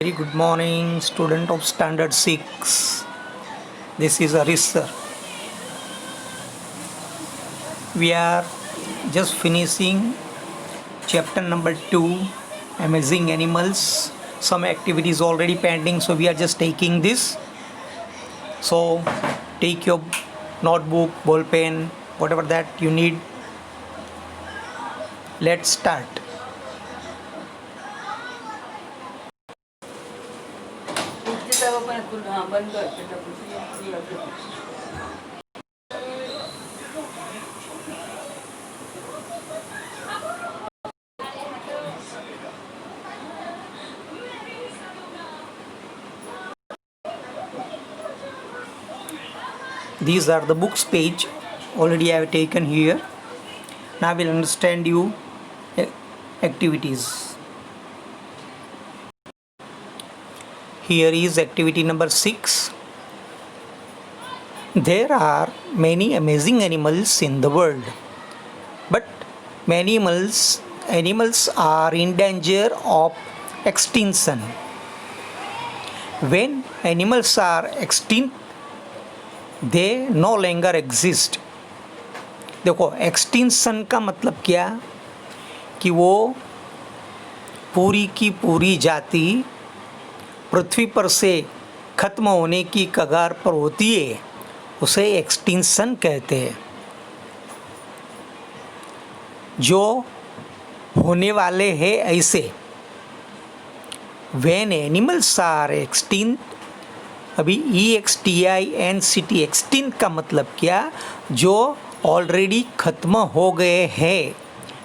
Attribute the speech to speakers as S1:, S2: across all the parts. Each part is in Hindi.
S1: Very good morning, student of Standard 6. This is Harish sir. We are just finishing chapter number 2, Amazing Animals. Some activities already pending, so we are just taking this. So take your notebook, ball pen, whatever that you need. Let's start. These are the books page already I have taken here. Now I will understand you activities. Here is activity number 6. There are many amazing animals in the world, but many animals are in danger of extinction. When animals are extinct, they no longer exist. देखो एक्सटिंक्शन का मतलब क्या कि वो पूरी की पूरी जाति पृथ्वी पर से खत्म होने की कगार पर होती है, उसे एक्सटिंक्शन कहते हैं. जो होने वाले हैं ऐसे when animals are extinct, अभी EXTINCT extinct का मतलब क्या, जो ऑलरेडी खत्म हो गए हैं.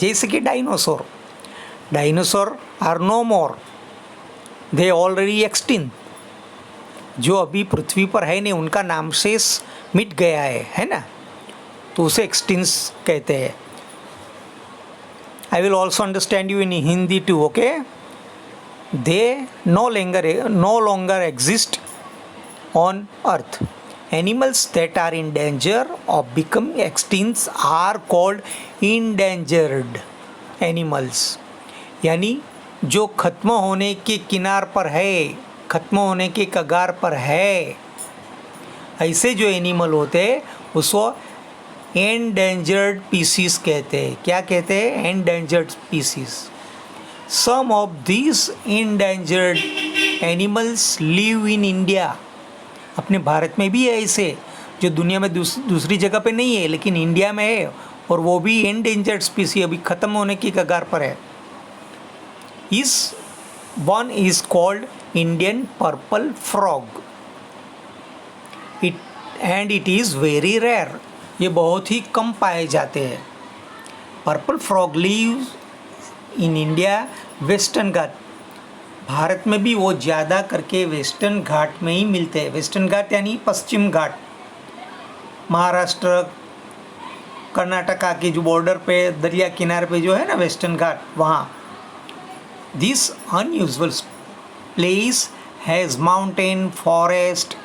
S1: जैसे कि dinosaur are no more, they already extinct. जो अभी पृथ्वी पर है नहीं, उनका नाम शेष मिट गया है ना, तो उसे एक्सटिंक्ट कहते हैं. I will also understand you in Hindi too. Okay, they no longer exist on earth. Animals that are in danger of becoming extinct are called endangered animals. यानी जो खत्म होने के किनार पर है, खत्म होने के कगार पर है, ऐसे जो एनिमल होते हैं उसको endangered species कहते हैं. क्या कहते हैं? endangered species. Some of these endangered animals live in India. अपने भारत में भी है ऐसे, जो दुनिया में दूसरी जगह पे नहीं है लेकिन इंडिया में है, और वो भी एंडेंजर्ड स्पीसी, अभी ख़त्म होने की कगार पर है. इस one is called Indian purple frog. It is very rare. ये बहुत ही कम पाए जाते हैं. Purple frog lives in India western Ghat. Bharat में भी वो ज़्यादा करके वेस्टर्न घाट में ही मिलते हैं. वेस्टर्न घाट यानी पश्चिम घाट, महाराष्ट्र कर्नाटका के जो बॉर्डर पे, दरिया किनारे पे जो है ना वेस्टर्न घाट, वहाँ. This unusual place has mountain, forest,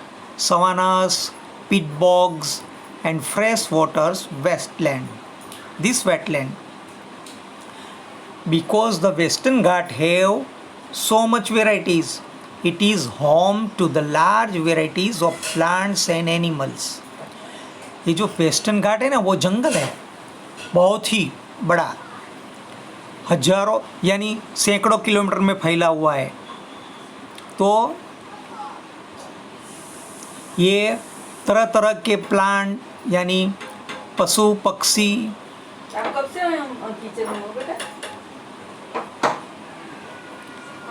S1: savannas, pit bogs and fresh waters wetland. This wetland, because the Western Ghat have so much varieties, it is home to the large varieties of plants and animals. ये जो वेस्टर्न घाट है ना, वो जंगल है बहुत ही बड़ा, हजारों यानी सैकड़ों किलोमीटर में फैला हुआ है. तो ये तरह तरह के प्लांट यानी पशु पक्षी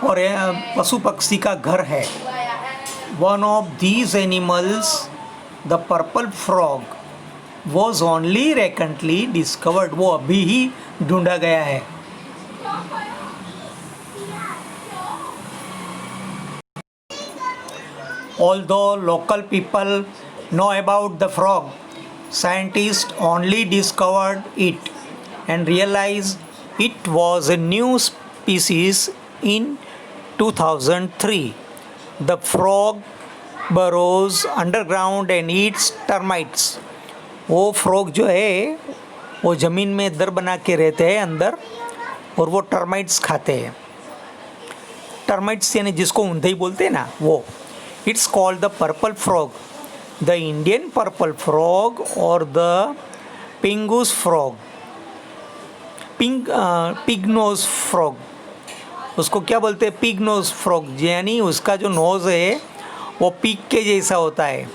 S1: और पशु पक्षी का घर है. One of these animals, the purple frog, was only recently discovered. वो अभी ही ढूंढा गया है. Although local people know about the frog, scientists only discovered it and realized it was a new species in 2003. The frog burrows underground and eats termites. वो फ्रॉग जो है वो ज़मीन में दर बना के रहते हैं अंदर, और वो टर्माइट्स खाते हैं. टर्माइट्स यानी जिसको ऊंधई बोलते हैं ना वो. It's called the purple frog, the Indian purple frog और the pignose frog. Pig nose frog, उसको क्या बोलते हैं? पिग नोज फ्रॉग, यानी उसका जो नोज है वो पिग के जैसा होता है.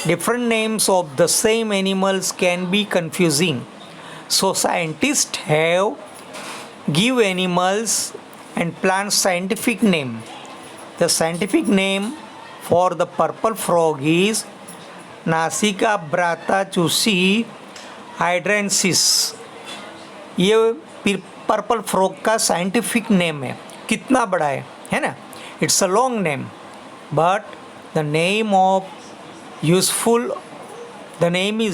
S1: Different names of the same animals can be confusing, so scientist have give animals and plants scientific name. The scientific name for the purple frog is नासिका ब्राताचूसी हाइड्रेंसिस. ये पर्पल फ्रॉग का साइंटिफिक नेम है. कितना बड़ा है ना? It's a long name, but the name is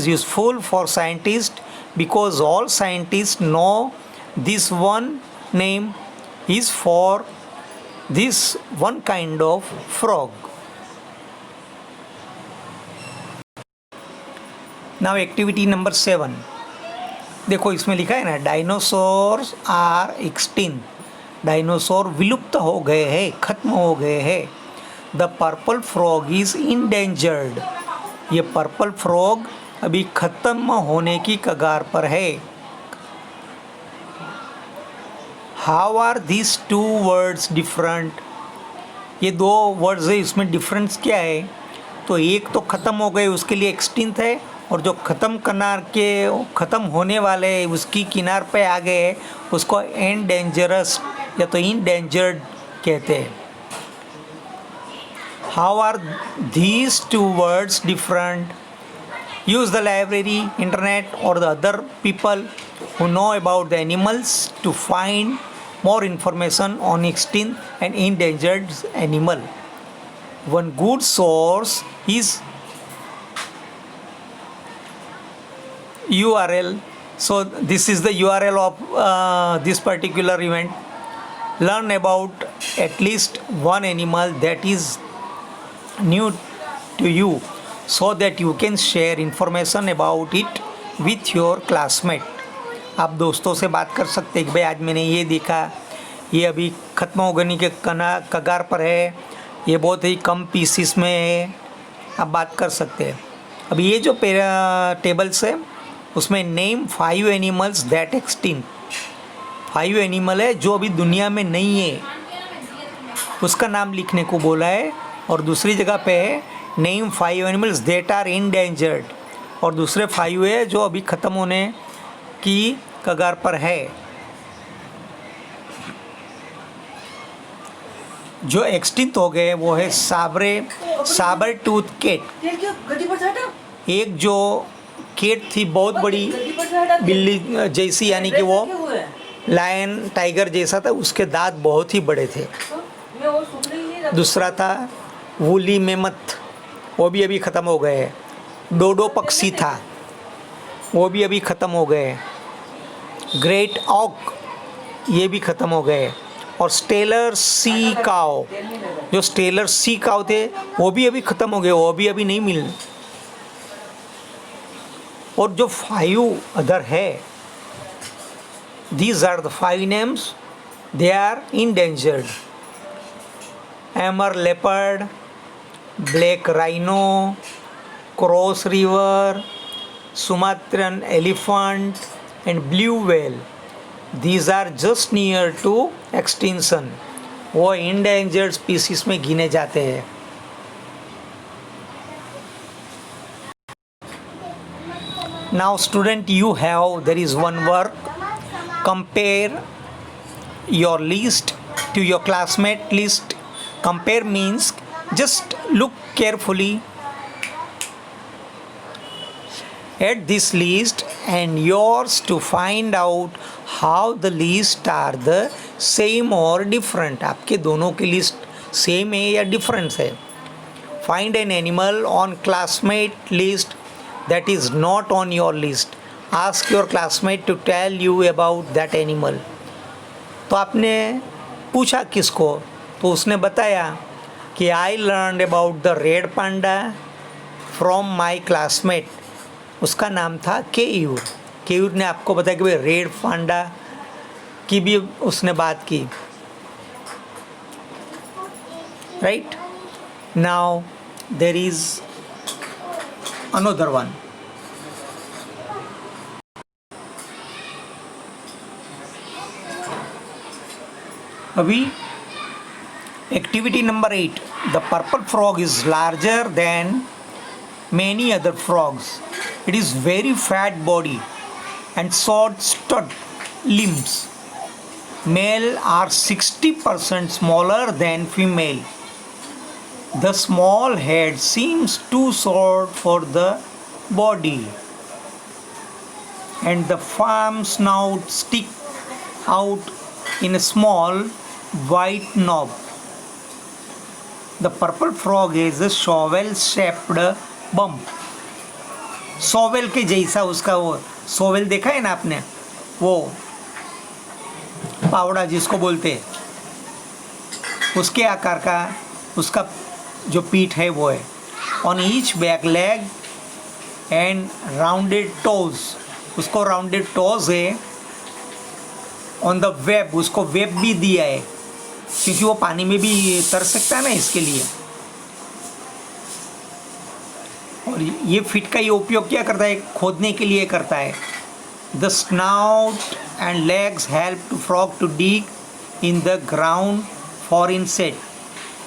S1: useful for scientists because all scientists know this one name is for this one kind of frog. Now activity number 7. देखो इसमें लिखा है ना, डायनासोर्स आर एक्सटिंक्ट. डायनासोर विलुप्त हो गए हैं, खत्म हो गए हैं. The purple frog is endangered. ये पर्पल फ्रॉग अभी खत्म होने की कगार पर है. How are this two words different? ये दो वर्ड्स है, इसमें डिफरेंस क्या है? तो एक तो ख़त्म हो गए उसके लिए एक्सटिंक्ट है, और जो ख़त्म होने वाले उसकी किनार पे आ गए उसको एंडेंजरस या तो इंडेंजर्ड कहते हैं. How are these two words different? Use the library, internet और the other people who know about the animals to find more information on extinct and endangered animal. One good source is URL. So this is the URL of this particular event. Learn about at least one animal that is new to you so that you can share information about it with your classmate. आप दोस्तों से बात कर सकते हैं कि भाई आज मैंने ये देखा, ये अभी ख़त्म होने के कगार पर है, ये बहुत ही कम पीसीस में है. आप बात कर सकते हैं. अभी ये जो टेबल्स है उसमें name 5 animals that extinct. 5 animal है जो अभी दुनिया में नहीं है, उसका नाम लिखने को बोला है. और दूसरी जगह पे है name 5 animals that are endangered, और दूसरे 5 है जो अभी ख़त्म होने की कगार पर है. जो एक्सटिंक्ट हो गए वो है साबर टूथ केट. एक जो केट थी बहुत बड़ी बिल्ली जैसी, यानी कि वो लायन टाइगर जैसा था, उसके दांत बहुत ही बड़े थे. दूसरा था वूली मेमथ, वो भी अभी ख़त्म हो गए. डोडो पक्षी था, वो भी अभी ख़त्म हो गए. ग्रेट ऑक, ये भी ख़त्म हो गए. और स्टेलर सी काव, जो स्टेलर सी काव थे वो भी अभी ख़त्म हो गए, वो भी अभी नहीं मिल. और जो 5 अदर है, these are the 5 names, they are endangered. Amur leopard, black rhino, cross river, Sumatran elephant and blue whale. These are just near to extinction. वो endangered species में गिने जाते हैं. Now student, there is one work. Compare your list to your classmate list. Compare means just look carefully at this list and yours to find out how the list are the same or different. आपके दोनों की लिस्ट सेम है या डिफरेंस है. Find an animal on classmate list that is not on your list. Ask your classmate to tell you about that animal. तो आपने पूछा किसको, तो उसने बताया कि I learned about the red panda from my classmate. उसका नाम था केयूर. केयूर ने आपको बताया कि भाई रेड पांडा की भी उसने बात की. right? Now there is another one. अभी activity number 8. The purple frog is larger than many other frogs. It is very fat body and short stout limbs. Male are 60% smaller than female. The small head seems too short for the body, and the firm snout stick out in a small white knob. The purple frog is a shovel-shaped bump. Shovel के जैसा उसका वो शॉवेल देखा है ना आपने, वो पावड़ा जिसको बोलते हैं, उसके आकार का उसका जो पीठ है वो है. On each back leg and rounded toes, उसको राउंडेड टोज है. ऑन द वेब, उसको वेब भी दिया है क्योंकि वो पानी में भी तर सकता है ना, इसके लिए. और ये फिट का ये उपयोग क्या करता है, खोदने के लिए करता है. The snout and legs help to frog to dig in the ground for insect.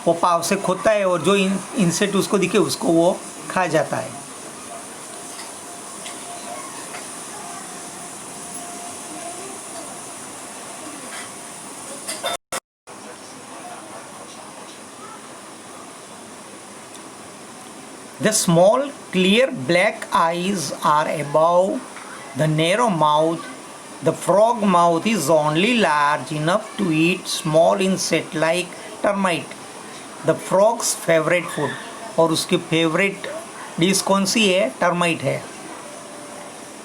S1: वो पाव से खोदता है और जो इंसेक्ट उसको दिखे उसको वो खा जाता है. The small clear black eyes are above the narrow mouth. The frog mouth is only large enough to eat small insect like termite. The frog's favorite food, और उसकी favorite dish कौन सी है, termite है.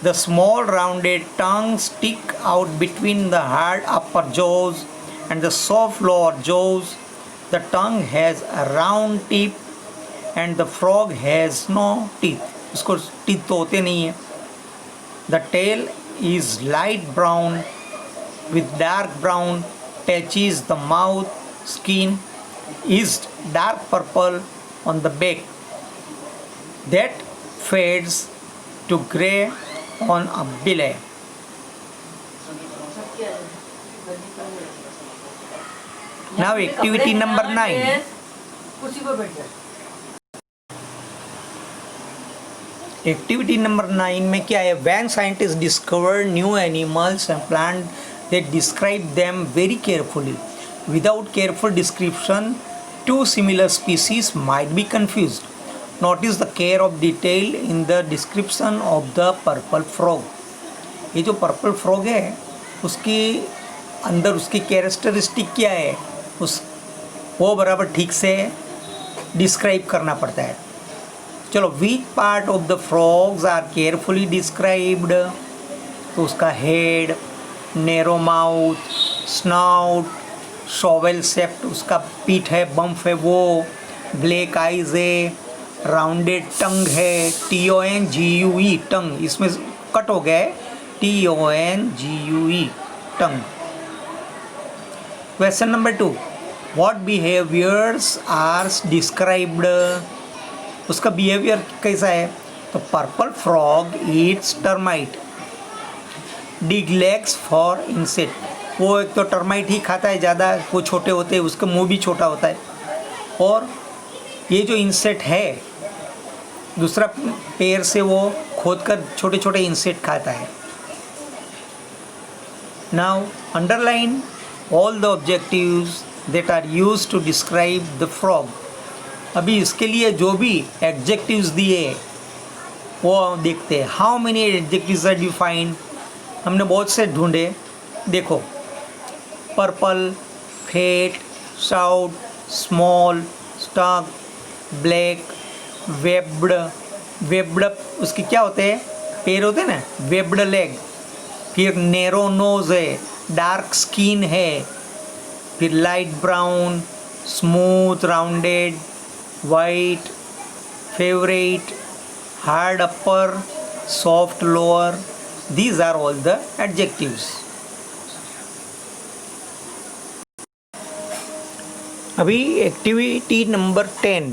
S1: The small rounded tongue stick out between the hard upper jaws and the soft lower jaws. The tongue has a round tip and the frog has no teeth. उसको teeth तो होते नहीं है. The tail is light brown with dark brown patches. The mouth skin is dark purple on the back that fades to grey on a belly. Now activity number 9. Activity number 9 में क्या है, when scientist discover new animals and plant they describe them very carefully. Without careful description two similar species might be confused. Notice the care of detail in the description of the purple frog. ये जो पर्पल फ्रॉग है उसके अंदर उसकी कैरेक्टरिस्टिक क्या है, उस वो बराबर ठीक से डिस्क्राइब करना पड़ता है. चलो, which part of the frogs are carefully described. तो उसका head, narrow mouth, snout, shovel shaped उसका पीठ है, बम्प है वो, ब्लैक आइज है, राउंडेड टंग है, TONGUE टंग, इसमें कट हो गया है, TONGUE tongue. Question number 2. What behaviours are described. उसका बिहेवियर कैसा है, तो purple frog eats termite, dig legs for insect. वो एक तो टर्माइट ही खाता है ज़्यादा, वो छोटे होते हैं, उसका मुंह भी छोटा होता है. और ये जो इंसेक्ट है दूसरा पैर से वो खोद कर छोटे छोटे इंसेक्ट खाता है. Now underline all the objectives that are used to describe the frog. अभी इसके लिए जो भी एडजेक्टिव्स दिए वो देखते हैं. How many adjectives are you find. हमने बहुत से ढूंढे. देखो, purple, fat, shout, small, stock, black, webbed. Webbed उसके क्या होते हैं, पैर होते हैं ना, वेब्ड लेग. फिर नैरो नोज है, डार्क स्किन है, फिर light brown, smooth rounded, white, favourite, hard upper, soft lower. These are all the adjectives. अभी activity number 10,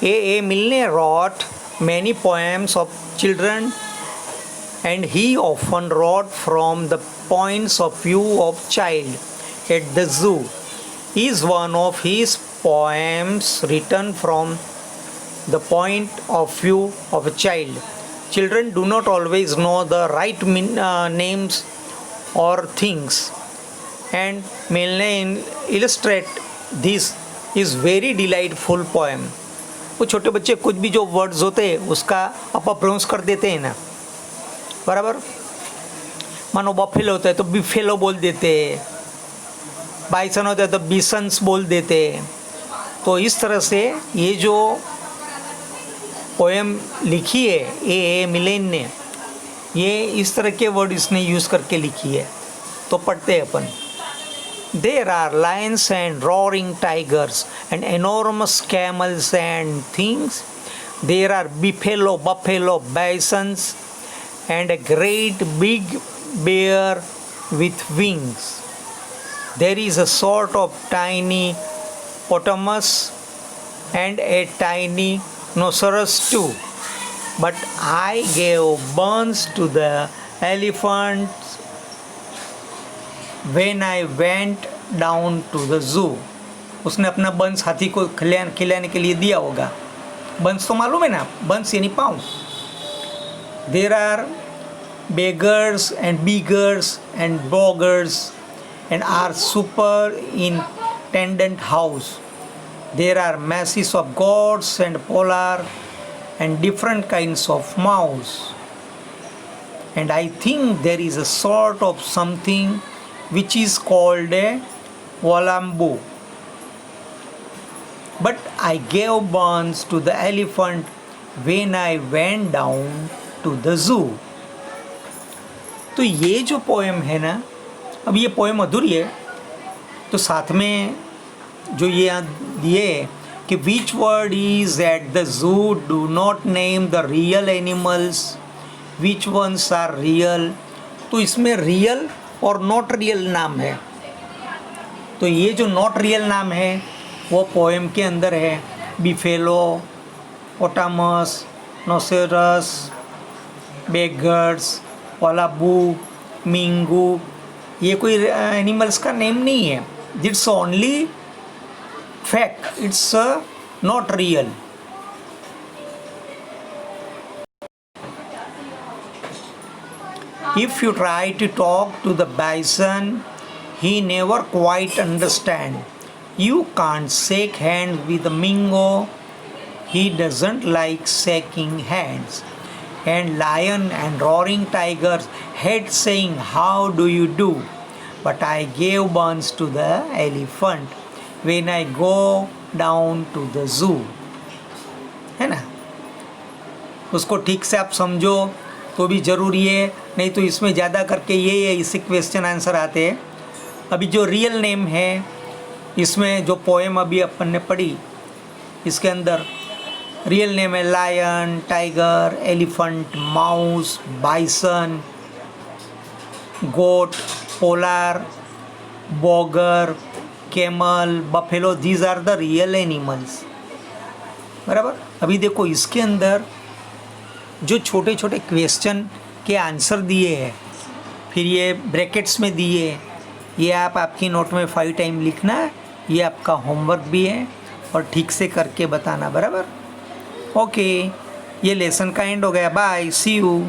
S1: A. Milne wrote many poems of children, and he often wrote from the points of view of child at the zoo. Is one of his poems written from the point of view of a child? Children do not always know the right names or things, and Milne illustrate this is very delightful poem. वो छोटे बच्चे कुछ भी जो वर्ड्स होते हैं उसका अपभ्रंश कर देते हैं ना, बराबर। मानो बफेलो होता है तो बिफेलो बोल देते हैं, बाइसन होता है तो बिसन्स बोल देते हैं। तो इस तरह से ये जो पोएम लिखी है ए मिलेन ने, ये इस तरह के वर्ड इसने यूज़ करके लिखी है। तो पढ़ते हैं अपन। There are lions and roaring tigers and enormous camels and things. There are buffalo, bisons and a great big bear with wings. There is a sort of tiny hippopotamus and a tiny rhinoceros too. But I gave buns to the elephants when I went down to the zoo. उसने अपना बंस हाथी को खिलाने के लिए दिया होगा। बंस तो मालूम है ना, बंस यानी पाँव। There are beggars and beggars and boggers and are superintendent house. There are masses of goats and polar and different kinds of mouse. And I think there is a sort of something which is called a walambu. But I gave buns to the elephant when I went down to the zoo. तो ये जो पोएम है ना, अब ये पोएम अधूरी है, तो साथ में जो ये यहाँ दिए कि which word is at the zoo, do not name the real animals, which ones are real. तो इसमें रियल और नॉट रियल नाम है। तो ये जो नॉट रियल नाम है वो पोएम के अंदर है। बिफेलो, ओटामस, नोसेरस, बेगर्स, वालाबू, मिंगू, ये कोई एनिमल्स का नेम नहीं है। It's only fact, it's not real. If you try to talk to the bison, he never quite understands. You can't shake hands with the Mingo. He doesn't like shaking hands. And lion and roaring tigers hate saying, "How do you do?" But I gave buns to the elephant when I go down to the zoo. है ना? उसको ठीक से आप समझो तो भी ज़रूरी है, नहीं तो इसमें ज़्यादा करके ये इसी क्वेश्चन आंसर आते हैं। अभी जो रियल नेम है, इसमें जो पोएम अभी अपन ने पढ़ी, इसके अंदर रियल नेम है lion, tiger, elephant, mouse, bison, goat, polar, badger, camel, buffalo, these are the real animals. बराबर। अभी देखो इसके अंदर जो छोटे छोटे क्वेश्चन के आंसर दिए हैं, फिर ये ब्रैकेट्स में दिए, ये आप आपकी नोट में 5 टाइम लिखना, ये आपका होमवर्क भी है और ठीक से करके बताना। बराबर। ओके, ये लेसन का एंड हो गया। Bye, see you.